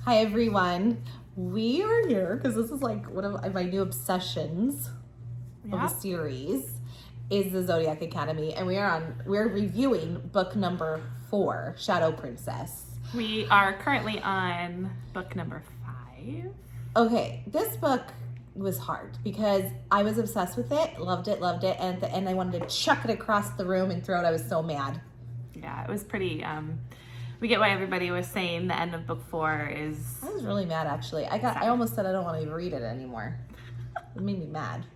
Hi everyone. We are here because this is like one of my new obsessions of a series is the Zodiac Academy, and we're reviewing book number 4, Shadow Princess. We are currently on book number 5. Okay, this book was hard because I was obsessed with it, loved it, and at the end I wanted to chuck it across the room and throw it. I was so mad. Yeah, it was pretty we get why everybody was saying the end of book 4 is... I was really mad, actually. I almost said I don't want to even read it anymore. It made me mad.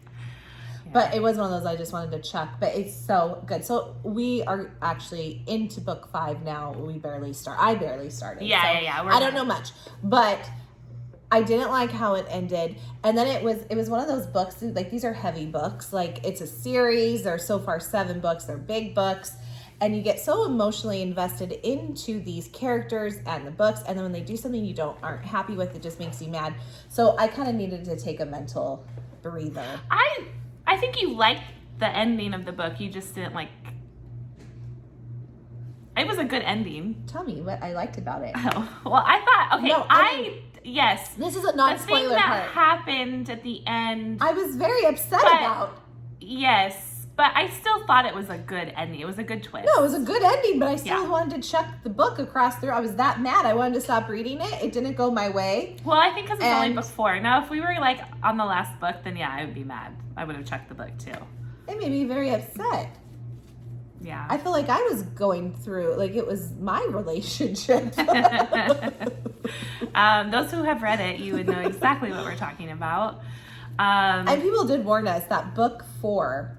Yeah. But it was one of those I just wanted to chuck. But it's so good. So we are actually into book 5 now. I barely started. Yeah. I don't know much. But I didn't like how it ended. And then it was one of those books, like these are heavy books. Like it's a series. There are so far 7 books. They're big books. And you get so emotionally invested into these characters and the books, and then when they do something you aren't happy with, it just makes you mad. So I kind of needed to take a mental breather. I think you liked the ending of the book. You just didn't like... It was a good ending. Tell me what I liked about it. Oh, well, I thought... Okay, no, yes. This is a non-spoiler the thing that part. happened at the end... I was very upset about. Yes. But I still thought it was a good ending. It was a good twist. No, it was a good ending, but I still wanted to chuck the book across through. I was that mad. I wanted to stop reading it. It didn't go my way. Well, I think because it's only book 4. Now, if we were like on the last book, then yeah, I would be mad. I would have chucked the book too. It made me very upset. Yeah. I feel like I was going through, like it was my relationship. Those who have read it, you would know exactly what we're talking about. And people did warn us that book 4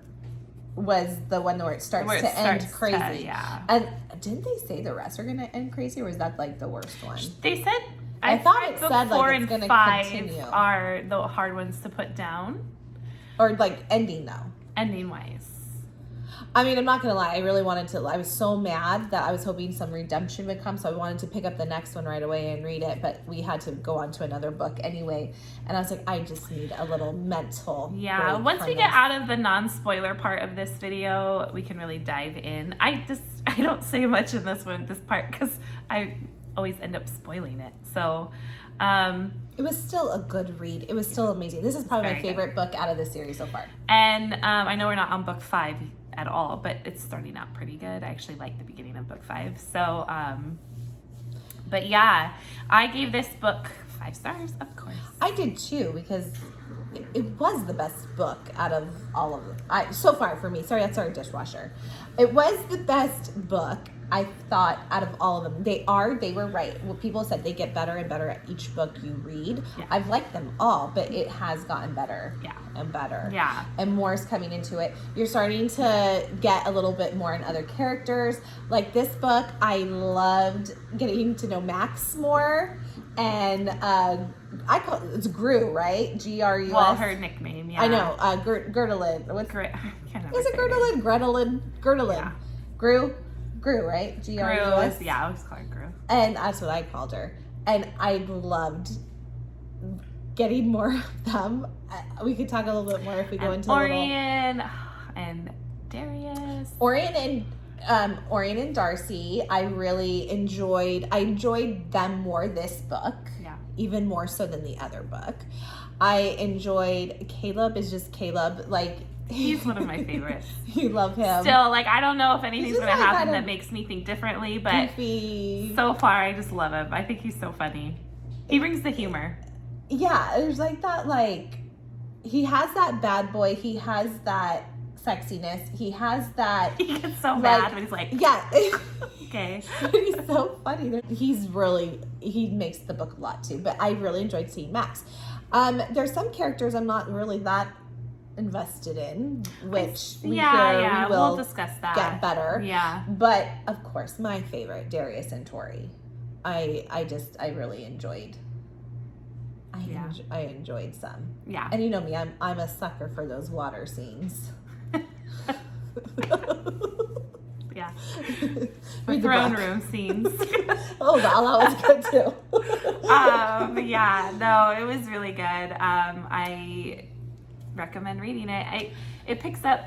was the one where it starts to end crazy. Yeah. And didn't they say the rest are going to end crazy, or was that like the worst one? They said... I thought it said like 4 it's going and to 5 continue. Are the hard ones to put down. Or like ending though. Ending wise. I mean, I'm not going to lie. I really wanted to. I was so mad that I was hoping some redemption would come. So I wanted to pick up the next one right away and read it. But we had to go on to another book anyway. And I was like, I just need a little mental. Yeah. Once we get out of the non-spoiler part of this video, we can really dive in. I don't say much in this part because I always end up spoiling it. So, it was still a good read. It was still amazing. This is probably my favorite book out of the series so far. And I know we're not on book 5 at all, but it's starting out pretty good. I actually like the beginning of book 5. So, but yeah, I gave this book 5 stars, of course. I did too, because it was the best book out of all of them. So far for me. Sorry, that's our dishwasher. It was the best book, I thought, out of all of them. They were right. What people said, they get better and better at each book you read. Yeah. I've liked them all, but it has gotten better and better. Yeah. And more is coming into it. You're starting to get a little bit more in other characters. Like this book, I loved getting to know Max more. And it's Gru, right? G-R-U-S. Well, her nickname, yeah. I know. Gerdelin. Is it Gerdelin? Gerdelin. Yeah. Gru, right? G-R-U-S. Gru, I always call her Gru. And that's what I called her. And I loved getting more of them. We could talk a little bit more if we go into Torian and Darius. Torian and Darcy, I really enjoyed. I enjoyed them more this book. Yeah. Even more so than the other book. I enjoyed Caleb is just Caleb. Like, he's one of my favorites. You love him. Still, like, I don't know if anything's going to happen that makes me think differently, but goofy. So far, I just love him. I think he's so funny. He brings the humor. Yeah, there's like that, like, he has that bad boy. He has that sexiness. He has that. He gets so mad when he's like, yeah. Okay. He's so funny. He makes the book a lot too, but I really enjoyed seeing Max. There's some characters I'm not really that invested in, which we'll discuss that. Get better. Yeah. But of course, my favorite, Darius and Tori. I really enjoyed. I enjoyed some. Yeah. And you know me, I'm a sucker for those water scenes. Yeah. The throne room scenes. Oh, that was good too. Yeah, no, it was really good. I recommend reading it. It picks up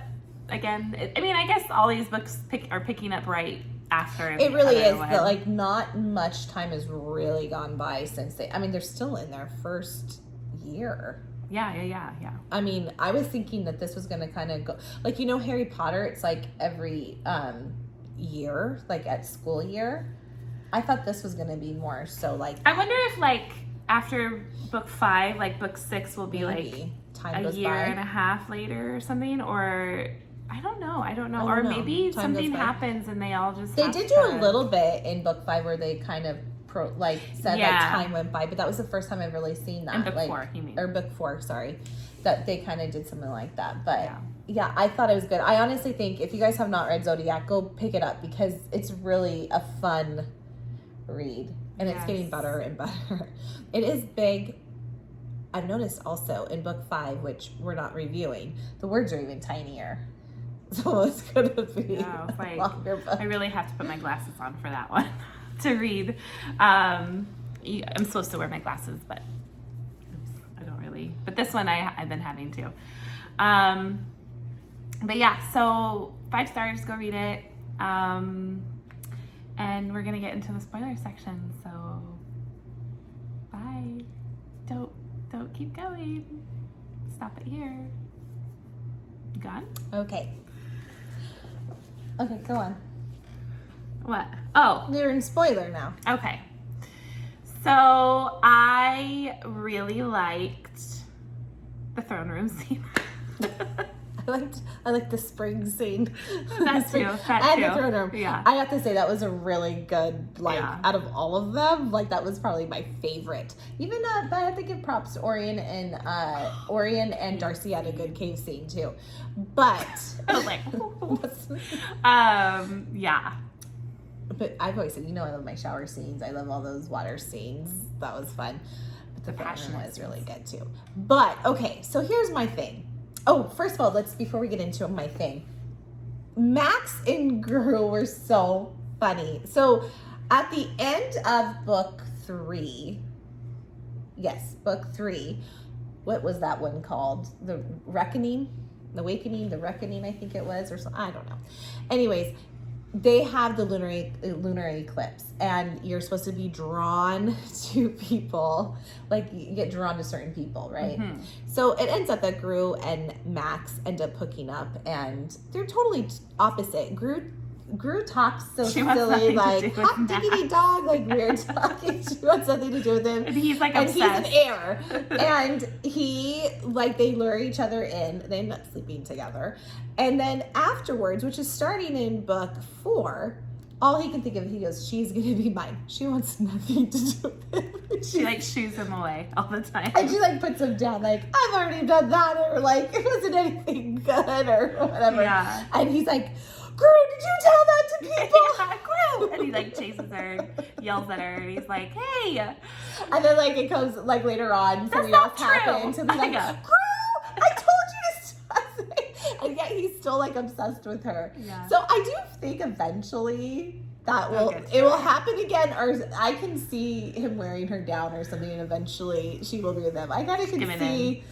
again. I guess all these books are picking up right after. It really is. One. That like not much time has really gone by since they. I mean, they're still in their first year. Yeah. I mean, I was thinking that this was going to kind of go like Harry Potter. It's like every year, like at school year. I thought this was going to be more so like. I wonder if like after book 5, like book 6 will be maybe. like Time a goes year by. and a half later or something, or I don't know. Or maybe Time something goes by. happens and they all just. They have did do a little bit in book 5 where they kind of said like time went by, but that was the first time I've really seen that. In book like, 4, you mean? Or book 4, sorry, that they kind of did something like that. But yeah, I thought it was good. I honestly think if you guys have not read Zodiac, go pick it up because it's really a fun read, and it's getting better and better. It is big. I've noticed also in book 5, which we're not reviewing, the words are even tinier. So it's gonna be a longer book. I really have to put my glasses on for that one to read. I'm supposed to wear my glasses, but I don't really. But this one I've been having to. But yeah, so 5 stars, go read it. And we're gonna get into the spoiler section. So bye. Don't keep going. Stop it here. You gone? Okay, go on. What? Oh, You're in spoiler now. okay. So I really liked the throne room scene. I liked the spring scene. That too. And the throne room. Yeah. I have to say that was a really good, out of all of them, that was probably my favorite. Even, but I have to give props to Orion and Darcy had a good cave scene too. But I was like, yeah. But I've always said, I love my shower scenes. I love all those water scenes. That was fun. But the passion was really good too. But okay, so here's my thing. Oh, first of all, before we get into my thing, Max and Gru were so funny. So at the end of book 3, what was that one called? The Reckoning, the Awakening, the Reckoning, I think it was, or so, I don't know. Anyways, they have the lunar eclipse, and you're supposed to be drawn to people, like you get drawn to certain people, right? Mm-hmm. So it ends up that Gru and Max end up hooking up, and they're totally opposite. Gru talks so silly, like hot diggity dog, like weird talking. She wants nothing to do with him. And he's like obsessed. And he's an heir. And he, they lure each other in. They end up sleeping together. And then afterwards, which is starting in book 4, all he can think of, he goes, she's going to be mine. She wants nothing to do with him. She shoos him away all the time. And she puts him down, I've already done that, or it wasn't anything good, or whatever. Yeah. And he's like, Gru, did you tell that to people? Yeah, Gru. And he chases her, yells at her, and he's like, hey. And then it comes later on, something else happens. And he's like, Gru, I told you to stop it. And yet he's still obsessed with her. Yeah. So I do think eventually that it will happen again, or I can see him wearing her down or something, and eventually she will be with him. I kind of can see,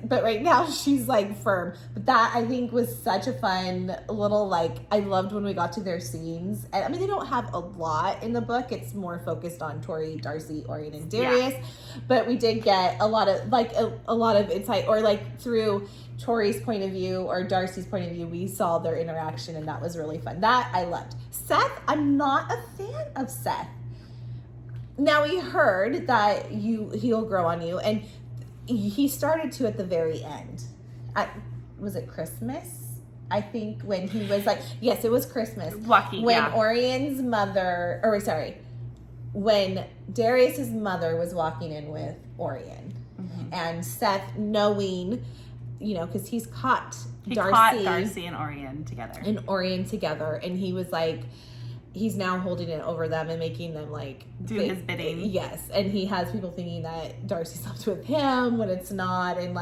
but right now she's firm. But that I think was such a fun little I loved when we got to their scenes. And I mean, they don't have a lot in the book. It's more focused on Tori, Darcy, Orion, and Darius. Yeah. But we did get a lot of a lot of insight, or through Tori's point of view or Darcy's point of view, we saw their interaction, and that was really fun. That I loved. Seth, I'm not a fan of Seth. Now, we heard that he'll grow on you, and he started to at the very end. Was it Christmas? I think when he was yes, it was Christmas. Lucky, when Orion's mother, when Darius's mother was walking in with Orion, and Seth knowing, because he caught Darcy and Orion together. And he was he's now holding it over them and making them do his bidding. Yes. And he has people thinking that Darcy slept with him when it's not. And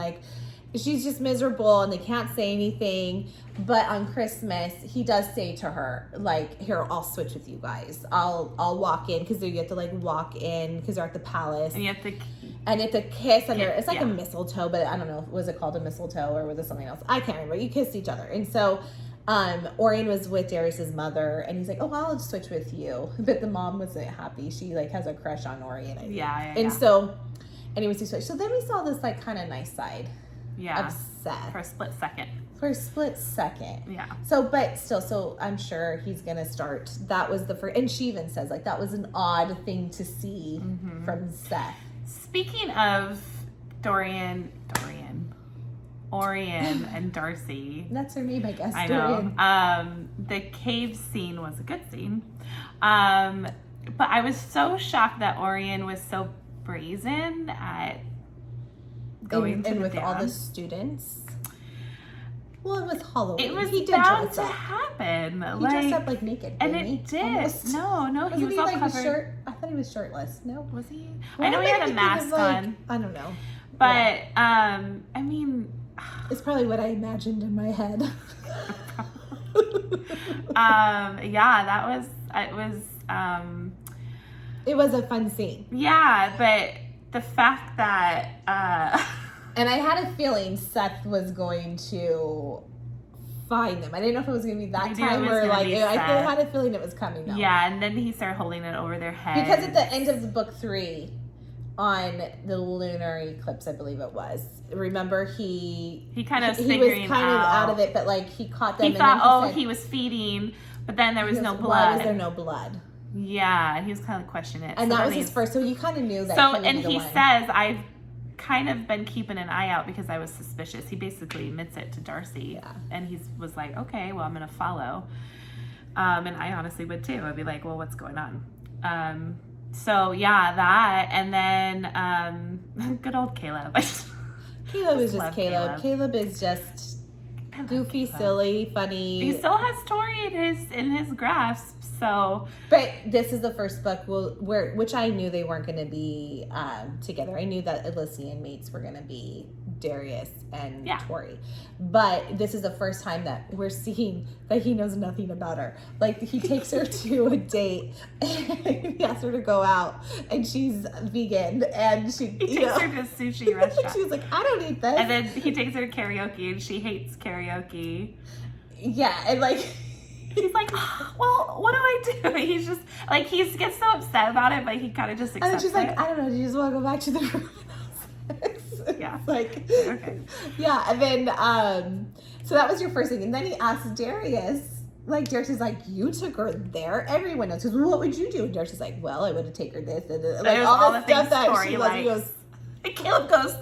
she's just miserable and they can't say anything. But on Christmas, he does say to her, here, I'll switch with you guys. I'll walk in, because you have to walk in because they're at the palace. And you have to kiss under, it's a mistletoe, but I don't know, was it called a mistletoe or was it something else? I can't remember. You kissed each other. And so Orion was with Darius's mother, and he's like, "Oh, I'll switch with you." But the mom wasn't happy. She like has a crush on Orion, I think. And so, anyways, he switched. So then we saw this like kind of nice side of Seth for a split second. Yeah. So, but still, so I'm sure he's gonna start. That was the first, and she even says like that was an odd thing to see from Seth. Speaking of Orion and Darcy. That's her name, I guess. I Dorian. know. The cave scene was a good scene. But I was so shocked that Orion was so brazen at going to and the with dance. all the students. Well, it was Halloween. It was he did bound dress to up. happen. He dressed up like naked, and didn't it he? did. Almost. No, he was all like covered. Shirt? I thought he was shirtless. No, Was he? Well, I know he had a mask on. I don't know. But I mean, it's probably what I imagined in my head. It was a fun scene. Yeah, but the fact that and I had a feeling Seth was going to find them. I didn't know if it was going to be that time or like I had a feeling it was coming though. Yeah, and then he started holding it over their head. Because at the end of the book 3, on the lunar eclipse, I believe it was. Remember, he kind of he was kind of out of it, but like he caught them. He thought, he was feeding, but then there was no blood. Why was there no blood? Yeah, and he was kind of questioning it. And that was his first. So you kind of knew that. So and he says, I've kind of been keeping an eye out because I was suspicious. He basically admits it to Darcy, and he was like, okay, well, I'm gonna follow. And I honestly would too. I'd be like, well, what's going on? So yeah, that, and then good old Caleb. Caleb is just Caleb. Caleb is just goofy, silly, funny. He still has Tori in his grasp. So, but this is the first book which I knew they weren't going to be together. I knew that Elysian mates were going to be Darius and Tori, but this is the first time that we're seeing that he knows nothing about her. Like he takes her to a date, and he asks her to go out, and she's vegan, and he takes her to a sushi restaurant. She's like, I don't eat this, and then he takes her to karaoke, and she hates karaoke. Yeah, and like. He's like, well, what do I do? He's just like, he gets so upset about it, but he kind of just accepts it. And she's like, I don't know, do you just want to go back to the room? Yeah. Like, okay. Yeah, and then, so that was your first thing. And then he asks Darius, like, Darius is like, you took her there? Everyone knows. He goes, well, what would you do? And Darius is like, well, I would have taken her this. And like, all the stuff that Tori she likes. He goes, and Caleb goes,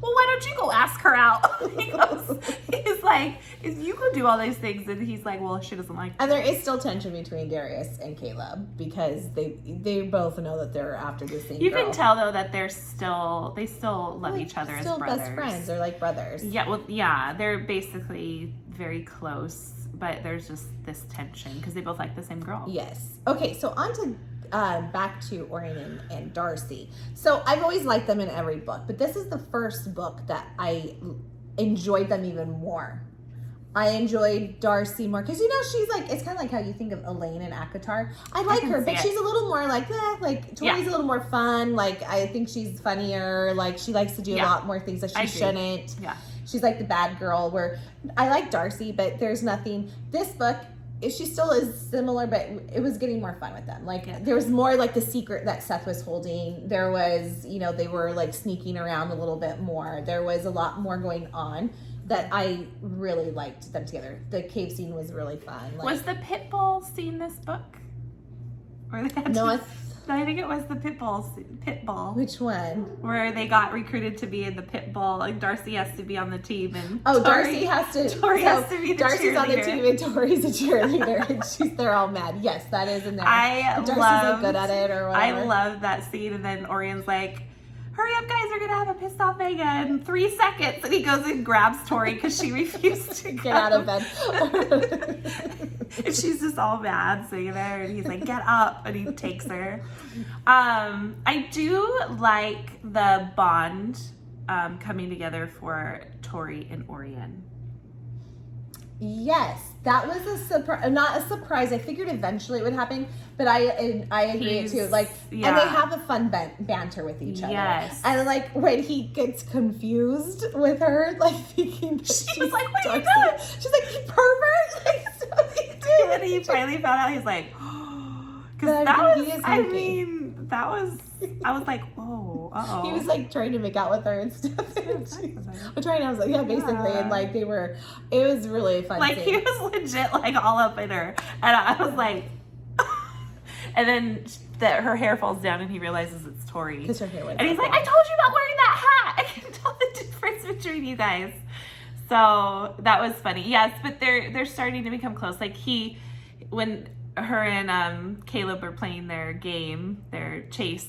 well, why don't you go ask her out? He's like, you go do all these things. And he's like, well, she doesn't like me. And there is still tension between Darius and Caleb because they both know that they're after the same girl. You can tell, though, that they still love each other as brothers. Best friends. They're like brothers. Yeah, well, yeah, they're basically very close, but there's just this tension because they both like the same girl. Yes. Okay, so on to back to Orion and Darcy. So I've always liked them in every book, but this is the first book that I enjoyed them even more. I enjoyed Darcy more because she's like, it's kind of like how you think of Elaine and Akatar. I like her, but she's a little more like Tori's a little more fun. Like I think she's funnier. Like she likes to do a lot more things that she shouldn't. Yeah, she's like the bad girl. Where I like Darcy, but there's nothing. This book. She still is similar, but it was getting more fun with them. Like there was more like the secret that Seth was holding. There was, they were like sneaking around a little bit more. There was a lot more going on that I really liked them together. The cave scene was really fun. Was the pit bull scene this book? Or they had I think it was the pit bull. Which one? Where they got recruited to be in the pit bull. Like Darcy has to be on the team, and Darcy has to. Tori has to be the Darcy's cheerleader. on the team, and Tori's a cheerleader, and they're all mad. Yes, that is in there. Darcy's like good at it or whatever. I love that scene, and then Orion's like, hurry up, guys, we're gonna have a pissed off Vega in 3 seconds. And he goes and grabs Tori because she refused to get out of bed. And she's just all mad sitting there, and he's like, get up, and he takes her. I do like the bond coming together for Tori and Orion. Yes, that was a surprise. Not a surprise. I figured eventually it would happen, but I agree too. Like, and they have a fun banter with each other. Yes, and like when he gets confused with her, like thinking that she's like, "What are you doing?" She's like, "You pervert!" Like, When he finally found out, he's like, because that was, I mean, that was, I was like, whoa, uh-oh. He was like trying to make out with her and stuff. I was like, yeah, basically. And like they were, it was really fun. Like he was legit like all up in her. And I was like, and then her hair falls down and he realizes it's Tori. Because her hair went and he's like, I told you about wearing that hat. I can tell the difference between you guys. So that was funny. Yes, but they're starting to become close. Like when her and Caleb were playing their game, their chase.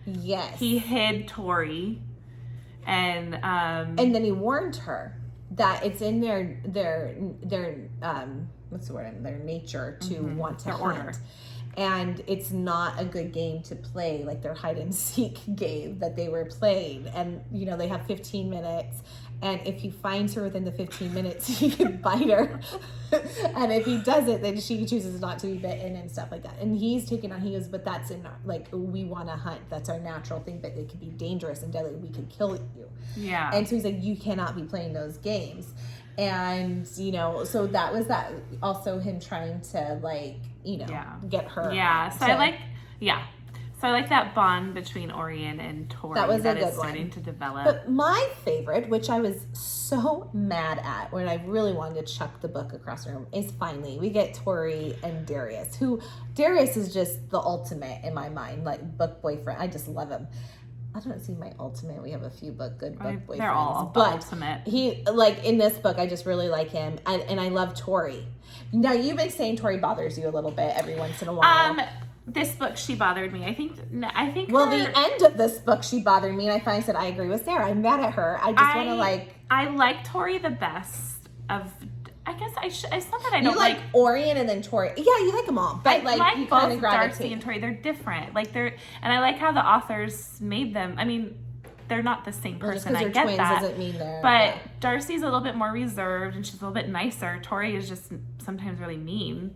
Yes. He hid Tori, and then he warned her that it's in their what's the word? Their nature to want to hunt. Order. And it's not a good game to play, like their hide and seek game that they were playing. And, you know, they have 15 minutes. And if he finds her within the 15 minutes, he can bite her. And if he doesn't, then she chooses not to be bitten and stuff like that. And he's taking on, he goes, but that's in, like, we want to hunt. That's our natural thing, but it could be dangerous and deadly. We could kill you. Yeah. And so he's like, you cannot be playing those games. And, you know, so that was that also him trying to, like, you know, get her. Yeah. So I like that bond between Orion and Tori. That was a good one. Starting to develop. But my favorite, which I was so mad at when I really wanted to chuck the book across the room, is finally we get Tori and Darius, who Darius is just the ultimate in my mind, like book boyfriend. I just love him. I don't see my ultimate. We have a few good book boyfriends. They're all but ultimate. He, like, in this book, I just really like him. And I love Tori. Now, you've been saying Tori bothers you a little bit every once in a while. This book, she bothered me. I think. Well, the end of this book, she bothered me. And I finally said, I agree with Sarah. I'm mad at her. I just want to, like... I like Tori the best of... I guess it's not that I don't like Orion and then Tori. Yeah, you like them all, but I like you kind of gravitate. Darcy and Tori, they're different. Like and I like how the authors made them. I mean, they're not the same person. I get that. Doesn't mean but Darcy's a little bit more reserved and she's a little bit nicer. Tori is just sometimes really mean.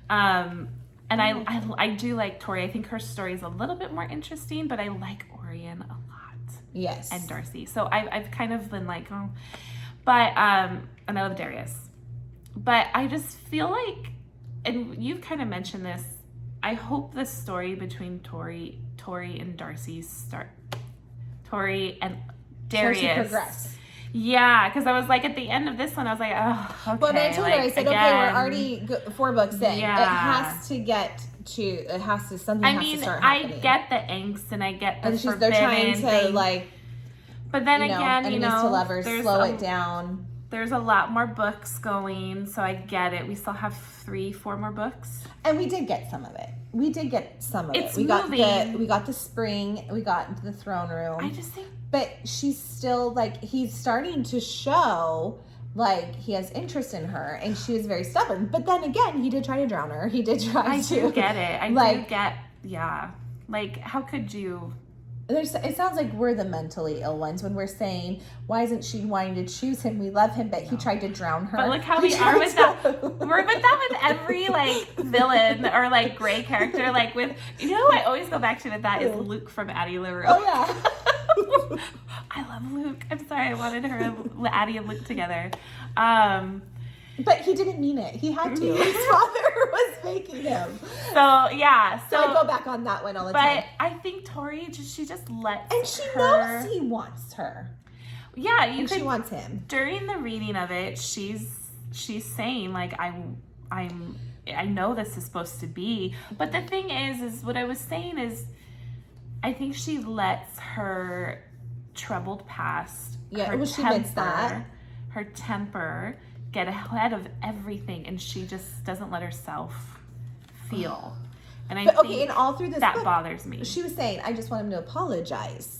And I do like Tori. I think her story is a little bit more interesting, but I like Orion a lot. Yes. And Darcy. So I've kind of been like, oh, but and I love Darius. But I just feel like, and you've kind of mentioned this, I hope the story between Tori and Darcy Tori and Darius. Darcy progress. Yeah, because I was like, at the end of this one, I was like, oh, okay. But I told her, I said, again, okay, we're already 4 books in. Yeah. It has to something has to start happening. I get the angst and I get the forbidden they're trying to, thing. Like, but then again, enemies to lovers, slow it down. There's a lot more books going, so I get it. We still have 3-4 more books. And we did get some of it. We got the spring, we got the throne room. I just think... But she's still, like, he's starting to show, like, he has interest in her, and she was very stubborn. But then again, he did try to drown her. He did try to... I do get it. Yeah. Like, how could you... It sounds like we're the mentally ill ones when we're saying, why isn't she wanting to choose him? We love him, but he tried to drown her. But look how we are with that. We're with that with every, like, villain or, like, gray character. Like, with, you know who I always go back to with that is Luke from Addie LaRue. Oh, yeah. I love Luke. I'm sorry. I wanted her, Addie and Luke together. But he didn't mean it. He had to. His father was making him. So, yeah. So I go back on that one all the time. But I think Tori, she just lets And she knows he wants her. Yeah. She wants him. During the reading of it, she's saying, like, I know this is supposed to be. But the thing is what I was saying is, I think she lets her troubled past, her temper get ahead of everything, and she just doesn't let herself feel. And I think and all through this that book, bothers me. She was saying, I just want him to apologize.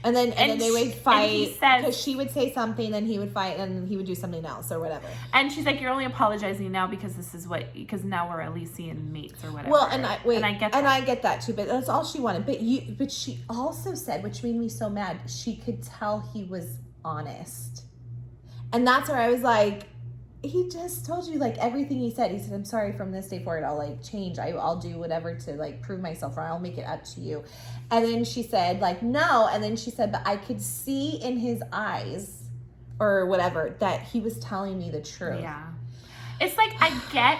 And then they would fight because she would say something, then he would fight, and he would do something else or whatever. And she's like, "You're only apologizing now because because now we're Elysian mates or whatever." Well, and I get that. And I get that too. But that's all she wanted. But she also said, which made me so mad, she could tell he was honest, and that's where I was like, he just told you, like, everything he said. He said, I'm sorry, from this day forward, I'll, like, change. I'll do whatever to, like, prove myself, or I'll make it up to you. And then she said, like, no. And then she said, but I could see in his eyes or whatever that he was telling me the truth. Yeah. It's like, I get...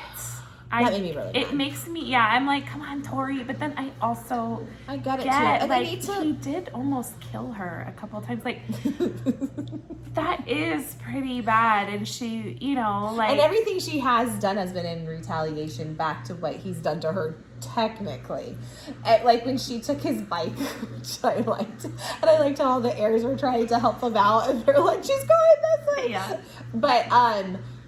That made me really mad. It makes me, yeah, I'm like, come on, Tori. But then I also I get it, too. get, And like, they need to... he did almost kill her a couple of times. Like, that is pretty bad. And she, you know, like... And everything she has done has been in retaliation back to what he's done to her, technically. Like, when she took his bike, which I liked. And I liked how all the heirs were trying to help him out. And they're like, she's going this way. Yeah. But,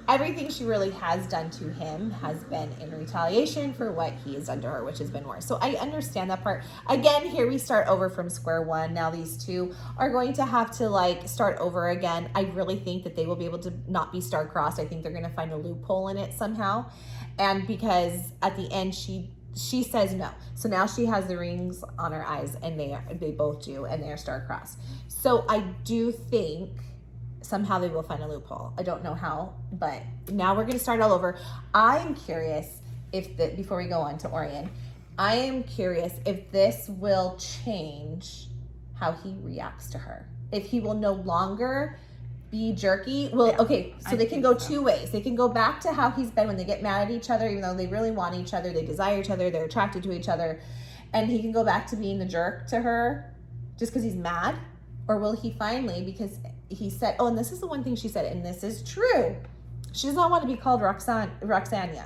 everything she really has done to him has been in retaliation for what he has done to her, which has been worse. So I understand that part. Again, here we start over from square one. Now these two are going to have to like start over again. I really think that they will be able to not be star-crossed. I think they're going to find a loophole in it somehow. And because at the end she says no. So now she has the rings on her eyes, and they both do, and they are star-crossed. So I do think somehow they will find a loophole. I don't know how, but now we're going to start all over. I'm curious before we go on to Orion, I am curious if this will change how he reacts to her. If he will no longer be jerky. Well, yeah, okay, so they can go two ways. They can go back to how he's been when they get mad at each other, even though they really want each other, they desire each other, they're attracted to each other, and he can go back to being the jerk to her just because he's mad. Or will he finally, because he said, oh, and this is the one thing she said, and this is true. She does not want to be called Roxania.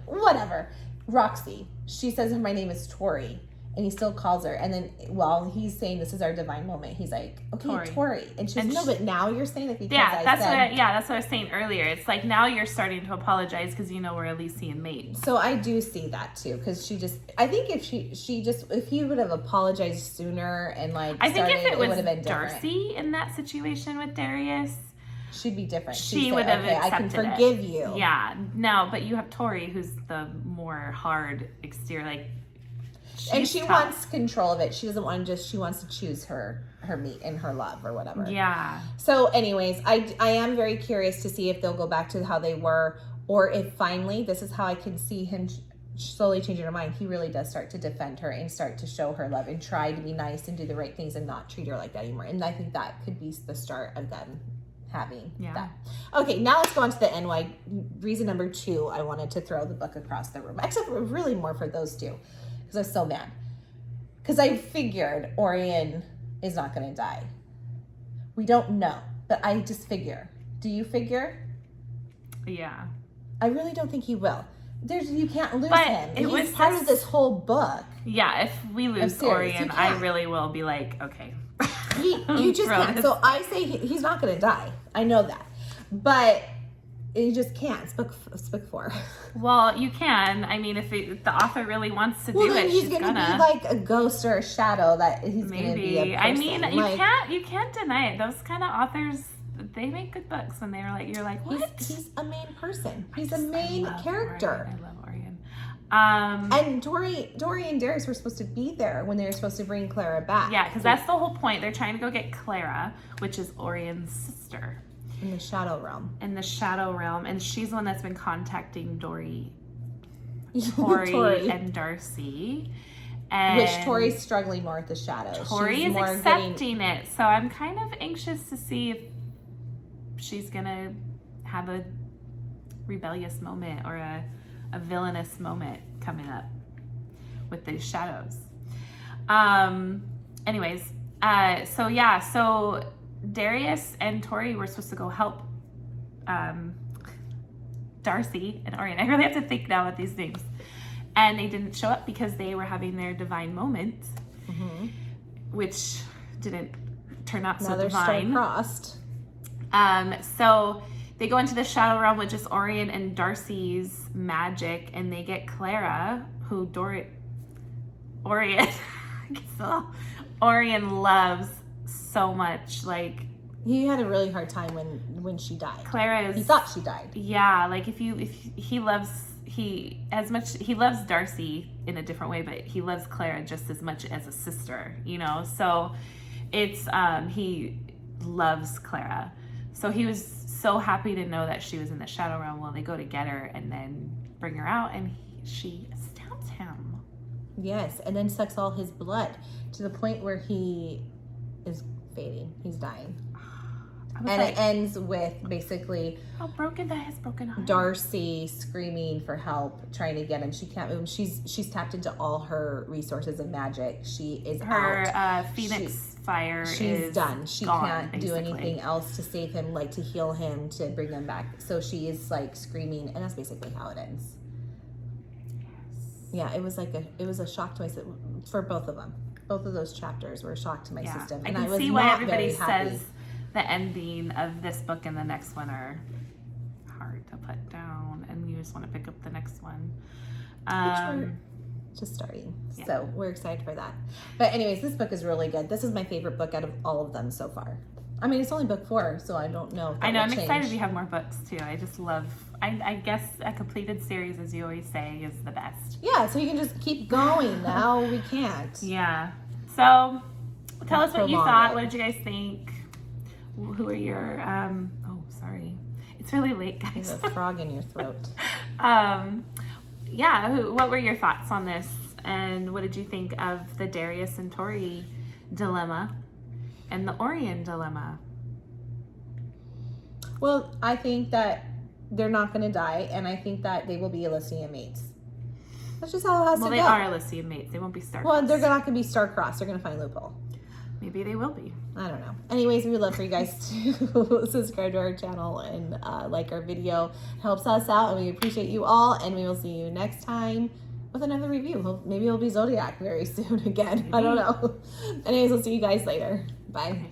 Whatever. Roxy. She says my name is Tori, and he still calls her. And then while he's saying this is our divine moment, he's like, okay, Tori. And she's no, but now you're saying it because that's what I was saying earlier. It's like now you're starting to apologize because you know we're Elysian mates. So I do see that too, because I think if if he would have apologized sooner and like I think if it would was have been Darcy in that situation with Darius, she'd be different. She would have accepted I can forgive you. Yeah, no, but you have Tori, who's the more hard exterior, like. And she wants control of it. She doesn't want to she wants to choose her meat and her love or whatever. Yeah. So anyways, I am very curious to see if they'll go back to how they were, or if finally, this is how I can see him slowly changing her mind. He really does start to defend her and start to show her love and try to be nice and do the right things and not treat her like that anymore. And I think that could be the start of them having that. Okay, now let's go on to the NY. Reason number 2, I wanted to throw the book across the room. Except for really more for those two. Because I was so mad. Because I figured Orion is not going to die. We don't know. But I just figure. Do you figure? Yeah. I really don't think he will. You can't lose him. He's part of this whole book. Yeah, if we lose Orion, I really will be like, okay. You just can't. So I say he's not going to die. I know that. But you just can't. It's book 4. Well, you can. I mean, if the author really wants to do it, he's gonna be like a ghost or a shadow that he's gonna be a person. I mean, you can't deny it. Those kind of authors, they make good books, and you're like, what? He's a main person. He's a main character. I love Orion. And Tori and Darius were supposed to be there when they were supposed to bring Clara back. Yeah, because that's the whole point. They're trying to go get Clara, which is Orion's sister. In the shadow realm. And she's the one that's been contacting Tori and Darcy. Which Tori's struggling more with the shadows. Tori is accepting it. So I'm kind of anxious to see if she's going to have a rebellious moment or a villainous moment coming up with these shadows. Anyways, so Darius and Tori were supposed to go help Darcy and Orion. I really have to think now with these things. And they didn't show up because they were having their divine moment, which didn't turn out so divine. Now they're star-crossed. So they go into the shadow realm, which is Orion and Darcy's magic, and they get Clara, who Orion loves so much. Like, he had a really hard time when she died. He thought she died. Yeah, like if he loves Darcy in a different way, but he loves Clara just as much as a sister, you know. So it's he loves Clara. So he was so happy to know that she was in the shadow realm while they go to get her and then bring her out, and she stabs him. Yes, and then sucks all his blood to the point where he is fading. He's dying. And it ends with basically how broken that his broken heart. Darcy screaming for help, trying to get him. She can't move. She's tapped into all her resources of magic. She is her Phoenix fire. She's done. She gone, can't basically do anything else to save him, like to heal him, to bring them back. So she is like screaming, and that's basically how it ends. Yeah, it was a shock to my system for both of them. Both of those chapters were a shock to my system, and I was see not why everybody very happy. says the ending of this book and the next one are hard to put down, and you just want to pick up the next one. Which we're just starting, so we're excited for that. But anyways, this book is really good. This is my favorite book out of all of them so far. I mean, it's only book 4, so I don't know if that I know, will I'm change. excited we have more books too. I just love, I guess a completed series, as you always say, is the best. Yeah, so you can just keep going. Now we can't. Yeah. So tell us what you prolong thought. it. What did you guys think? Who are your, oh, sorry. It's really late, guys. There's a frog in your throat. Yeah, what were your thoughts on this? And what did you think of the Darius and Tori dilemma and the Orion dilemma? Well, I think that they're not going to die, and I think that they will be Elysian mates. That's just how it has to go. Well, they are Elysian mates. They won't be star-crossed. Well, they're not going to be star-crossed. They're going to find a loophole. Maybe they will be. I don't know. Anyways, we would love for you guys to subscribe to our channel and like our video. It helps us out, and we appreciate you all, and we will see you next time with another review. Maybe it'll be Zodiac very soon again. I don't know. Anyways, we'll see you guys later. Bye. Okay.